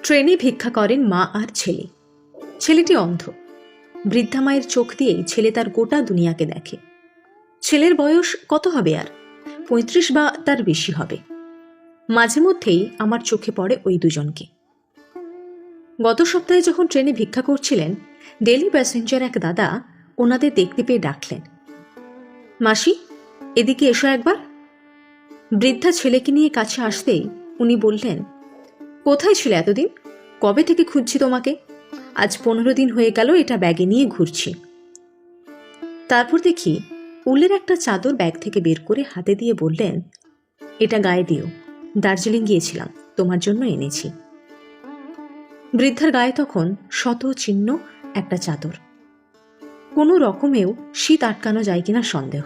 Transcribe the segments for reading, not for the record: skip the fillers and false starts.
ট্রেনে ভিক্ষা করেন মা আর ছেলে। ছেলেটি অন্ধ। বৃদ্ধা মায়ের চোখ দিয়েই ছেলে তার গোটা দুনিয়াকে দেখে। ছেলের বয়স কত হবে আর 35 বা তার বেশি হবে। মাঝে মধ্যেই আমার চোখে পড়ে ওই দুজনকে। গত সপ্তাহে যখন ট্রেনে ভিক্ষা করছিলেন, ডেলি প্যাসেঞ্জার এক দাদা ওনাদের দেখতে পেয়ে ডাকলেন, মাসি এদিকে এসো একবার। বৃদ্ধা ছেলেকে নিয়ে কাছে আসতেই উনি বললেন, কোথায় ছিলে এতদিন? কবে থেকে খুঁজছি তোমাকে। আজ 15 দিন হয়ে গেল এটা ব্যাগে নিয়ে ঘুরছি। তারপর দেখি উলের একটা চাদর ব্যাগ থেকে বের করে হাতে দিয়ে বললেন, এটা গায়ে দিও, দার্জিলিং গিয়েছিলাম, তোমার জন্য এনেছি। বৃদ্ধার গায়ে তখন শত চিহ্ন একটা চাদর। কোনো রকমেও শীত আটকানো যায় কিনা সন্দেহ।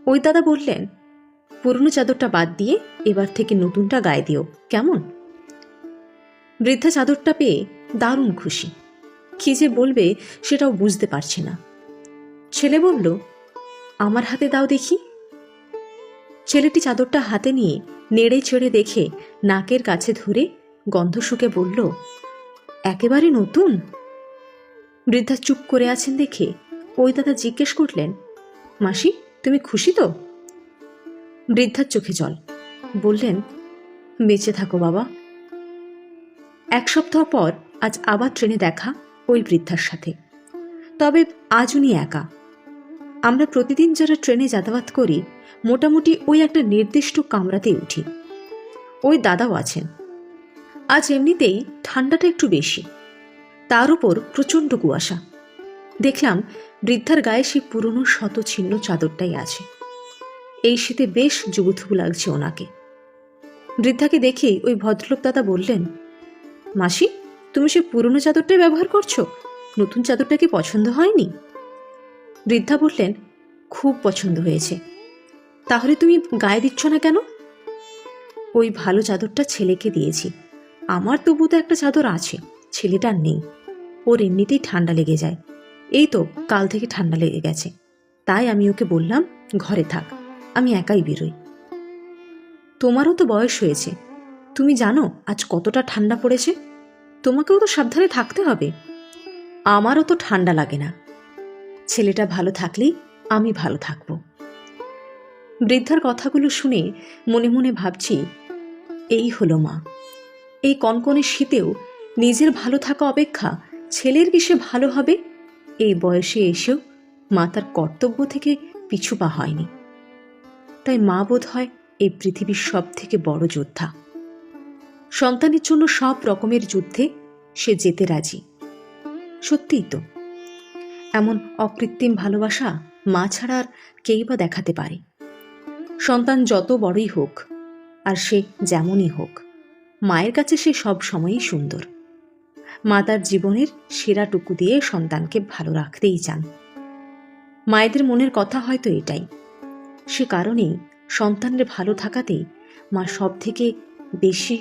ওই দাদা বললেন, পুরনো চাদরটা বাদ দিয়ে এবার থেকে নতুনটা গায়ে দিও, কেমন? বৃদ্ধা চাদরটা পেয়ে দারুণ খুশি। কি যে বলবে সেটাও বুঝতে পারছে না। ছেলে বলল, আমার হাতে দাও দেখি। ছেলেটি চাদরটা হাতে নিয়ে নেড়ে চেড়ে দেখে নাকের কাছে ধরে গন্ধ শুকে বলল, একেবারে নতুন। বৃদ্ধা চুপ করে আছেন দেখে ওই দাদা জিজ্ঞেস করলেন, মাসি তুমি খুশি তো? বৃদ্ধার চোখে জল। বললেন, বেঁচে থাকো বাবা। 1 সপ্তাহ পর আজ আবার ট্রেনে দেখা ওই বৃদ্ধার সাথে। তবে আজ উনি একা। আমরা প্রতিদিন যারা ট্রেনে যাতায়াত করি মোটামুটি ওই একটা নির্দিষ্ট কামরাতে উঠি। ওই দাদাও আছেন। আজ এমনিতেই ঠান্ডাটা একটু বেশি, তার উপর প্রচণ্ড কুয়াশা। দেখলাম বৃদ্ধার গায়ে সেই পুরনো শত ছিন্ন চাদরটাই আছে। এই শীতে বেশ যুবুথুবু লাগছে ওনাকে। বৃদ্ধাকে দেখেই ওই ভদ্রলোক দাদা বললেন, মাসি তুমি সে পুরনো চাদরটাই ব্যবহার করছো? নতুন চাদরটা কি পছন্দ হয়নি? বৃদ্ধা বললেন, খুব পছন্দ হয়েছে। তাহলে তুমি গায়ে দিচ্ছ না কেন? ওই ভালো চাদরটা ছেলেকে দিয়েছি। আমার তবু তো একটা চাদর আছে, ছেলেটার নেই। ওর এমনিতেই ঠান্ডা লেগে যায়। এই তো কাল থেকে ঠান্ডা লেগে গেছে, তাই আমি ওকে বললাম ঘরে থাক, আমি একাই বেরোই। তোমারও তো বয়স হয়েছে, তুমি জানো আজ কতটা ঠান্ডা পড়েছে। তোমাকেও তো সাবধানে থাকতে হবে। আমারও তো ঠান্ডা লাগে না। ছেলেটা ভালো থাকলেই আমি ভালো থাকবো। বৃদ্ধার কথাগুলো শুনে মনে মনে ভাবছি, এই হলো মা। এই কনকনে শীতেও নিজের ভালো থাকা অপেক্ষা ছেলের কিসে ভালো হবে। এই বয়সে এসেও মা তার কর্তব্য থেকে পিছু পা হয়নি। তাই মা বোধ হয় এই পৃথিবীর সব থেকে বড় যোদ্ধা। সন্তানের জন্য সব রকমের যুদ্ধে সে যেতে রাজি। সত্যিই তো, এমন অকৃত্রিম ভালোবাসা মা ছাড়া আর কেই বা দেখাতে পারে? সন্তান যত বড়ই হোক আর সে যেমনই হোক, মায়ের কাছে সে সব সময়ই সুন্দর। মা তার জীবনের সেরাটুকু দিয়ে সন্তানকে ভালো রাখতেই চান। মায়েদের মনের কথা হয়তো এটাই। সে কারণেই সন্তানের ভালো থাকাতেই মা সব থেকে বেশি